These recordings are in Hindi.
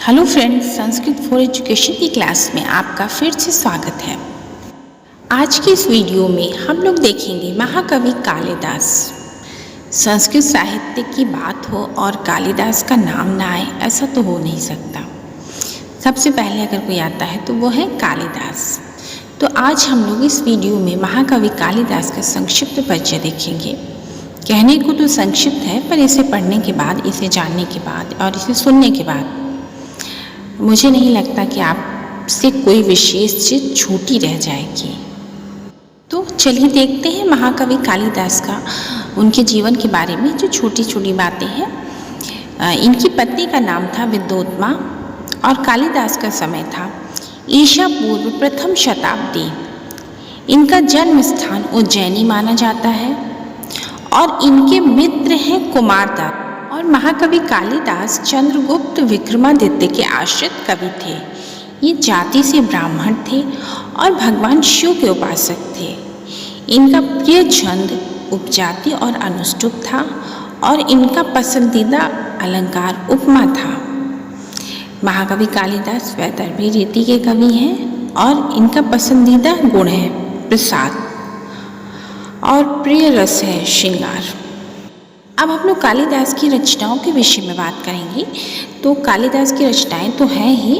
Hello friends, Sanskrit for education की क्लास में आपका फिर से स्वागत है। आज की इस वीडियो में हम लोग देखेंगे महाकवि कालिदास। संस्कृत साहित्य की बात हो और कालिदास का नाम ना आए, ऐसा तो हो नहीं सकता। सबसे पहले अगर कोई आता है तो वो है कालिदास। तो आज हम लोग इस वीडियो में महाकवि कालिदास का संक्षिप्त परिचय देखेंगे। कहने को तो संक्षिप्त है, पर इसे पढ़ने के बाद, इसे जानने के बाद और इसे सुनने के बाद मुझे नहीं लगता कि आपसे कोई विशेष चीज़ छूटी रह जाएगी। तो चलिए देखते हैं महाकवि कालिदास का, उनके जीवन के बारे में जो छोटी छोटी बातें हैं। इनकी पत्नी का नाम था विद्योत्मा और कालिदास का समय था ईसा पूर्व प्रथम शताब्दी। इनका जन्म स्थान उज्जैनी माना जाता है और इनके मित्र हैं कुमारदास। और महाकवि कालिदास चंद्रगुप्त विक्रमादित्य के आश्रित कवि थे। ये जाति से ब्राह्मण थे और भगवान शिव के उपासक थे। इनका प्रिय छंद उपजाति और अनुष्टुप था और इनका पसंदीदा अलंकार उपमा था। महाकवि कालिदास वैदर्भी रीति के कवि हैं और इनका पसंदीदा गुण है प्रसाद और प्रिय रस है श्रृंगार। अब हम लोग कालिदास की रचनाओं के विषय में बात करेंगे। तो कालिदास की रचनाएं तो हैं ही,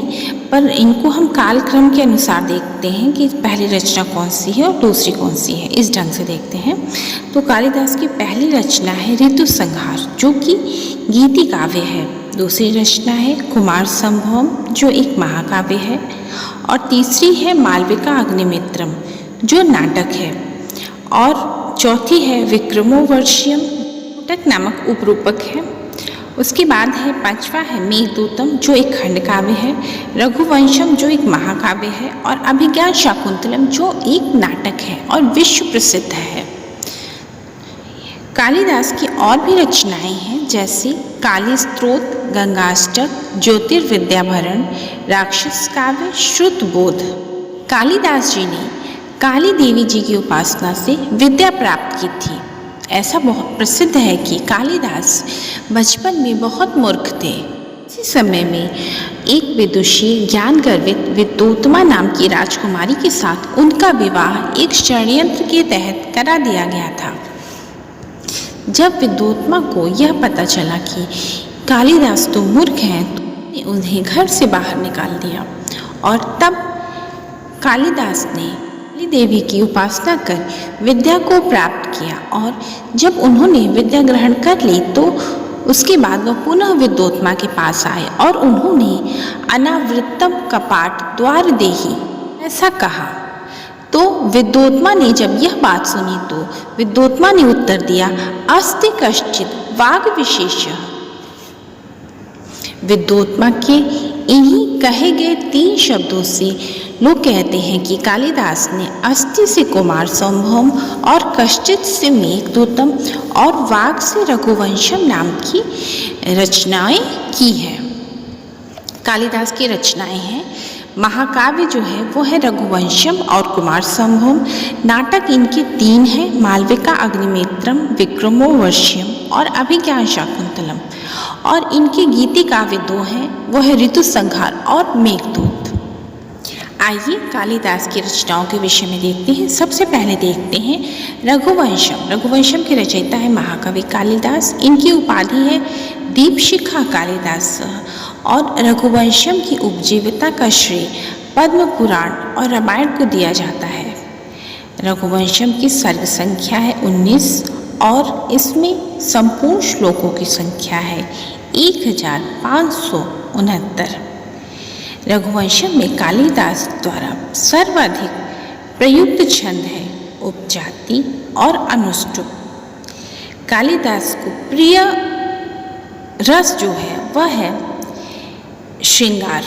पर इनको हम कालक्रम के अनुसार देखते हैं कि पहली रचना कौन सी है और दूसरी कौन सी है, इस ढंग से देखते हैं। तो कालिदास की पहली रचना है ऋतु संहार, जो कि गीति काव्य है। दूसरी रचना है कुमार संभवम, जो एक महाकाव्य है। और तीसरी है मालविका अग्निमित्रम, जो नाटक है। और चौथी है विक्रमोर्वशीयम नामक उपरूपक है। उसके बाद है पांचवा है मेघदूतम, जो एक खंड काव्य है। रघुवंशम, जो एक महाकाव्य है। और अभिज्ञान शाकुंतलम, जो एक नाटक है और विश्व प्रसिद्ध है। कालिदास की और भी रचनाएं हैं, जैसे काली स्तोत्र, गंगाष्टक, ज्योतिर्विद्याभरण, राक्षस काव्य, श्रुतबोध। कालिदास जी ने काली देवी जी की उपासना से विद्या प्राप्त की थी। ऐसा बहुत प्रसिद्ध है कि कालिदास बचपन में बहुत मूर्ख थे। इसी समय में एक विदुषी ज्ञान गर्वित विद्योत्मा नाम की राजकुमारी के साथ उनका विवाह एक षड्यंत्र के तहत करा दिया गया था। जब विद्योत्मा को यह पता चला कि कालिदास तो मूर्ख हैं, तो उन्हें घर से बाहर निकाल दिया। और तब कालिदास ने देवी की उपासना कर विद्या को प्राप्त किया। और जब उन्होंने विद्या ग्रहण कर ली तो उसके बाद वह पुनः विद्योत्मा के पास आए और उन्होंने अनावृतम कपाट द्वार देहि ऐसा कहा। तो विद्योत्मा ने जब यह बात सुनी तो विद्योत्मा ने उत्तर दिया, अस्ति कश्चित् वाग विशेषः। विद्योत्मा के इन्हीं कहे गए 3 शब्दों से लोग कहते हैं कि कालिदास ने अस्ति से कुमार संभवम और कश्चित से मेघदूतम और वाग से रघुवंशम नाम की रचनाएं की हैं। कालिदास की रचनाएं हैं। महाकाव्य जो है वो है रघुवंशम और कुमार संभवम। नाटक इनके 3 हैं, मालविका अग्निमित्रम, विक्रमोर्वशीयम और अभिज्ञान शाकुंतलम। और इनके गीति काव्य 2 हैं, वो है ऋतु संहार और मेघदूत। आइए कालिदास की रचनाओं के विषय में देखते हैं। सबसे पहले देखते हैं रघुवंशम। रघुवंशम के रचयिता है महाकवि कालिदास। इनकी उपाधि है दीपशिखा कालिदास। और रघुवंशम की उपजीविता का श्रेय पद्म पुराण और रामायण को दिया जाता है। रघुवंशम की सर्ग संख्या है 19 और इसमें संपूर्ण श्लोकों की संख्या है 1569। रघुवंशम में कालिदास द्वारा सर्वाधिक प्रयुक्त छंद है उपजाति और अनुष्टुप। कालिदास को प्रिय रस जो है वह है श्रृंगार।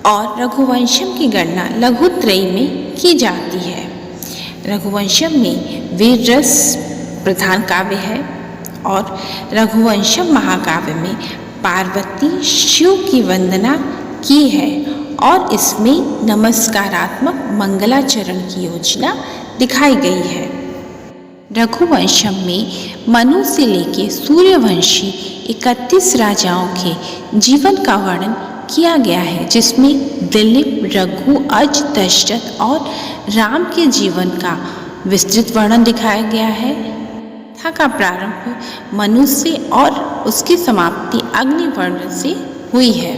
और रघुवंशम की गणना लघुत्रयी में की जाती है। रघुवंशम में वीर रस प्रधान काव्य है और रघुवंशम महाकाव्य में पार्वती शिव की वंदना की है और इसमें नमस्कारात्मक मंगलाचरण की योजना दिखाई गई है। रघुवंशम में मनु से लेके सूर्यवंशी 31 राजाओं के जीवन का वर्णन किया गया है, जिसमें दिलीप, रघु, अज, दशरथ और राम के जीवन का विस्तृत वर्णन दिखाया गया है। कथा का प्रारंभ मनु से और उसकी समाप्ति अग्निवर्ण से हुई है।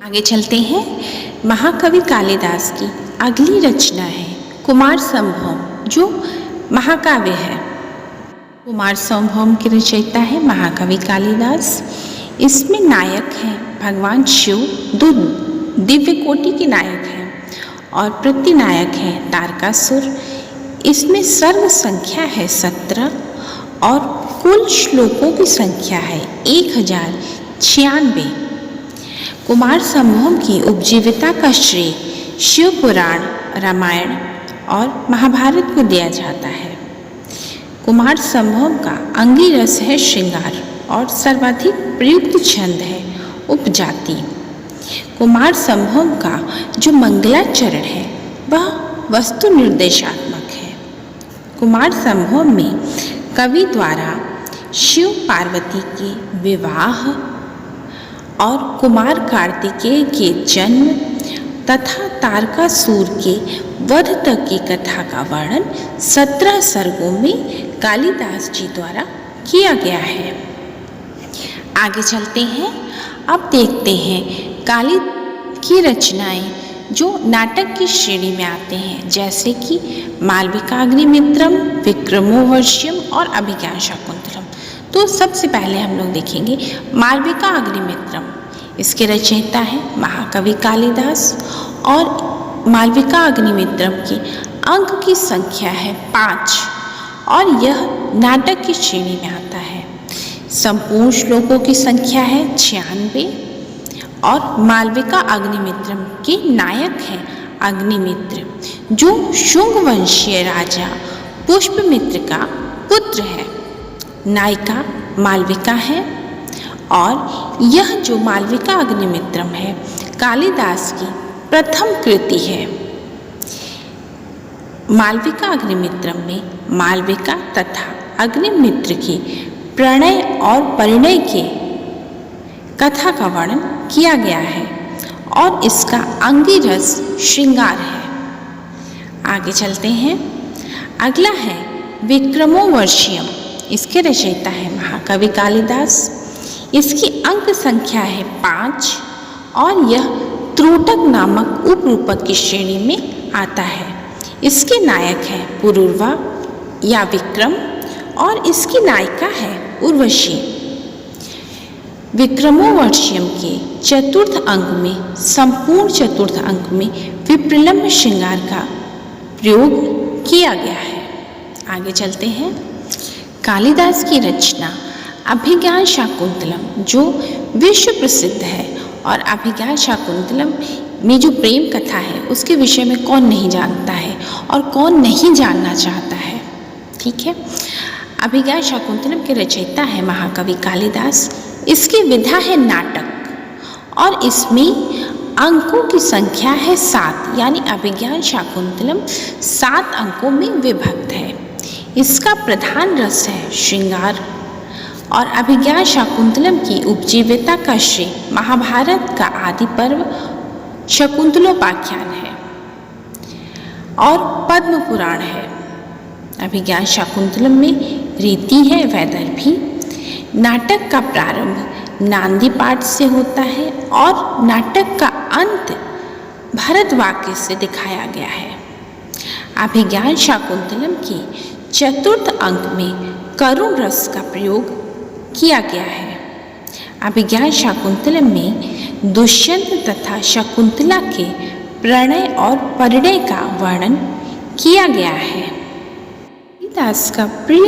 आगे चलते हैं। महाकवि कालिदास की अगली रचना है कुमार संभवम, जो महाकाव्य है। कुमार संभवम के रचयिता है महाकवि कालिदास। इसमें नायक हैं भगवान शिव, दो दिव्य कोटि के नायक हैं और प्रतिनायक हैं तारकासुर। इसमें सर्व संख्या है 17 और कुल श्लोकों की संख्या है 1096। कुमार संभवम की उपजीविता का श्रेय शिव पुराण, रामायण और महाभारत को दिया जाता है। कुमार संभवम का अंगी रस है श्रृंगार और सर्वाधिक प्रयुक्त छंद है उपजाति। कुमार संभवम का जो मंगलाचरण है वह वस्तु निर्देशात्मक है। कुमार संभवम में कवि द्वारा शिव पार्वती के विवाह और कुमार कार्तिकेय के जन्म तथा तारकासुर के वध तक की कथा का वर्णन 17 सर्गों में कालिदास जी द्वारा किया गया है। आगे चलते हैं। अब देखते हैं काली की रचनाएं जो नाटक की श्रेणी में आते हैं, जैसे कि मालविकाग्निमित्रम, विक्रमोर्वशीयम और अभिज्ञान शाकुंतलम। तो सबसे पहले हम लोग देखेंगे मालविकाग्निमित्रम। इसके रचयिता है महाकवि कालिदास और मालविकाग्निमित्रम की अंक की संख्या है 5 और यह नाटक की श्रेणी में आता है। संपूर्ण श्लोकों की संख्या है 96 और मालविका अग्निमित्रम के नायक हैं अग्निमित्र, जो शुंग वंशीय राजा पुष्पमित्र का पुत्र है। नायिका मालविका है और यह जो मालविका अग्निमित्रम है कालिदास की प्रथम कृति है। मालविका अग्निमित्रम में मालविका तथा अग्निमित्र की प्रणय और परिणय के कथा का वर्णन किया गया है और इसका अंगी रस श्रृंगार है। आगे चलते हैं। अगला है विक्रमोर्वशीयम। इसके रचयिता है महाकवि कालिदास। इसकी अंक संख्या है 5 और यह त्रोटक नामक उपरूपक की श्रेणी में आता है। इसके नायक है पुरूरवा या विक्रम और इसकी नायिका है उर्वशी। विक्रमोर्वशीयम के चतुर्थ अंक में, संपूर्ण चतुर्थ अंक में विप्रलम्ब श्रृंगार का प्रयोग किया गया है। आगे चलते हैं। कालिदास की रचना अभिज्ञान शाकुंतलम जो विश्व प्रसिद्ध है, और अभिज्ञान शाकुंतलम में जो प्रेम कथा है उसके विषय में कौन नहीं जानता है और कौन नहीं जानना चाहता है। ठीक है। अभिज्ञान शाकुंतलम के रचयिता है महाकवि कालिदास। इसकी विधा है नाटक और इसमें अंकों की संख्या है 7, यानी अभिज्ञान शाकुंतलम 7 अंकों में विभक्त है। इसका प्रधान रस है श्रृंगार और अभिज्ञान शाकुंतलम की उपजीविता का श्रेय महाभारत का आदि पर्व शकुंतलोपाख्यान है और पद्म पुराण है। अभिज्ञान शाकुंतलम में रीति है वैदर्भी। नाटक का प्रारंभ नांदी पाठ से होता है और नाटक का अंत भरत वाक्य से दिखाया गया है। अभिज्ञान शाकुंतलम के चतुर्थ अंक में करुण रस का प्रयोग किया गया है। अभिज्ञान शाकुंतलम में दुष्यंत तथा शकुंतला के प्रणय और परिणय का वर्णन किया गया है। कालिदास का प्रिय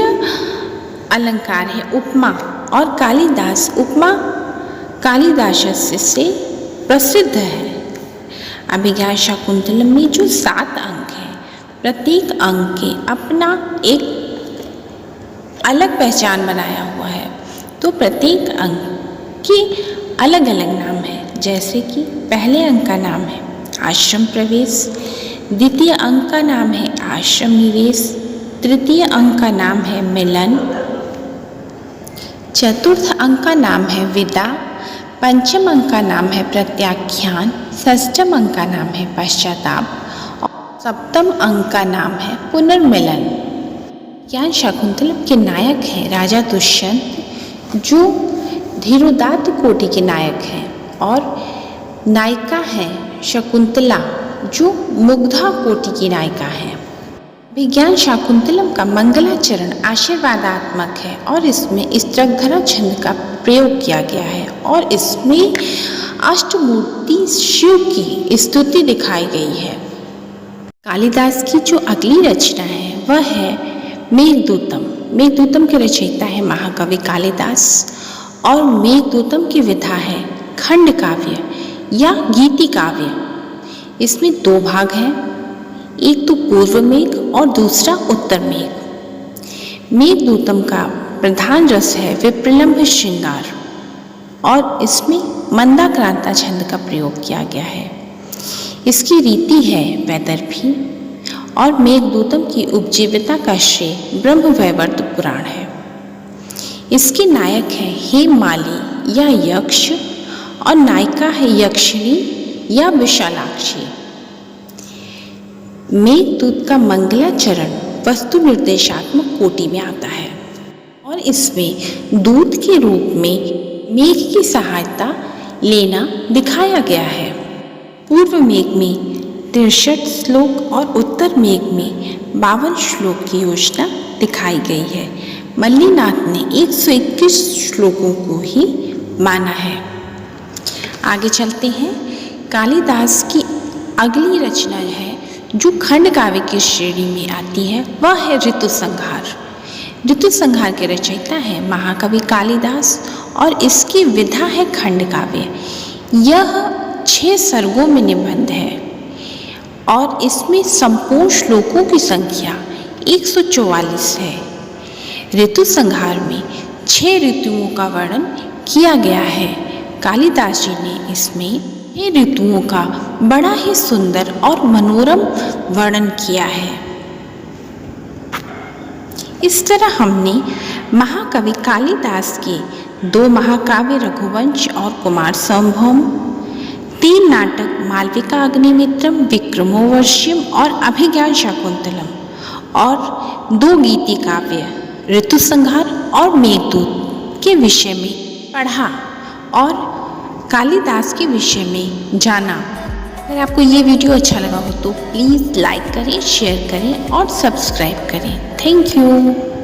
अलंकार है उपमा और कालिदास उपमा कालिदासस्य से प्रसिद्ध है। अभिज्ञान शाकुंतलम में जो 7 अंक हैं, प्रत्येक अंक के अपना एक अलग पहचान बनाया हुआ है। तो प्रत्येक अंक के अलग अलग नाम है, जैसे कि पहले अंक का नाम है आश्रम प्रवेश, द्वितीय अंक का नाम है आश्रम निवेश, तृतीय अंक का नाम है मिलन, चतुर्थ अंक का नाम है विदा, पंचम अंक का नाम है प्रत्याख्यान, षष्ठम अंक का नाम है पश्चाताप और सप्तम अंक का नाम है पुनर्मिलन। ज्ञान शाकुंतलम के नायक हैं राजा दुष्यंत, जो धीरोदात्त कोटि के नायक हैं, और नायिका हैं शकुंतला, जो मुग्धा कोटि की नायिका हैं। विज्ञान शाकुंतलम का मंगलाचरण आशीर्वादात्मक है और इसमें स्त्रग्धरा छंद का प्रयोग किया गया है और इसमें अष्टमूर्ति शिव की स्तुति दिखाई गई है। कालिदास की जो अगली रचना है वह है मेघदूतम। मेघदूतम के रचयिता है महाकवि कालिदास और मेघदूतम की विधा है खंड काव्य या गीति काव्य। इसमें दो भाग हैं, एक तो पूर्व मेघ और दूसरा उत्तर मेघ। मेघदूतम का प्रधान रस है विप्रलंभ श्रृंगार और इसमें मंदाक्रांता छंद का प्रयोग किया गया है। इसकी रीति है वैदर्भी और मेघदूतम की उपजीविका का श्रेय ब्रह्मवैवर्त पुराण है। इसके नायक हैं हेममाली या यक्ष और नायिका है यक्षिणी या विशालाक्षी। मेघदूत का मंगलाचरण वस्तु निर्देशात्मक कोटि में आता है और इसमें दूत के रूप में मेघ की सहायता लेना दिखाया गया है। पूर्व मेघ में 63 श्लोक और उत्तर मेघ में 52 श्लोक की योजना दिखाई गई है। मल्लीनाथ ने 121 श्लोकों को ही माना है। आगे चलते हैं। कालिदास की अगली रचना है जो खंड काव्य की श्रेणी में आती है, वह है ऋतु संहार। ऋतु संहार के रचयिता है महाकवि कालिदास और इसकी विधा है खंड काव्य। यह 6 सर्गों में निबंध है और इसमें संपूर्ण श्लोकों की संख्या 144 है। ऋतु संहार में 6 ऋतुओं का वर्णन किया गया है। कालिदास जी ने इसमें ऋतुओं का बड़ा ही सुंदर और मनोरम वर्णन किया है। इस तरह हमने महाकवि कालिदास के 2 महाकाव्य रघुवंश और कुमार संभवम, 3 नाटक मालविका अग्निमित्रम, विक्रमोर्वशीयम और अभिज्ञान शाकुंतलम और 2 गीति काव्य ऋतु संहार और मेघदूत के विषय में पढ़ा और कालिदास के विषय में जाना। अगर आपको ये वीडियो अच्छा लगा हो तो प्लीज़ लाइक करें, शेयर करें और सब्सक्राइब करें। Thank you.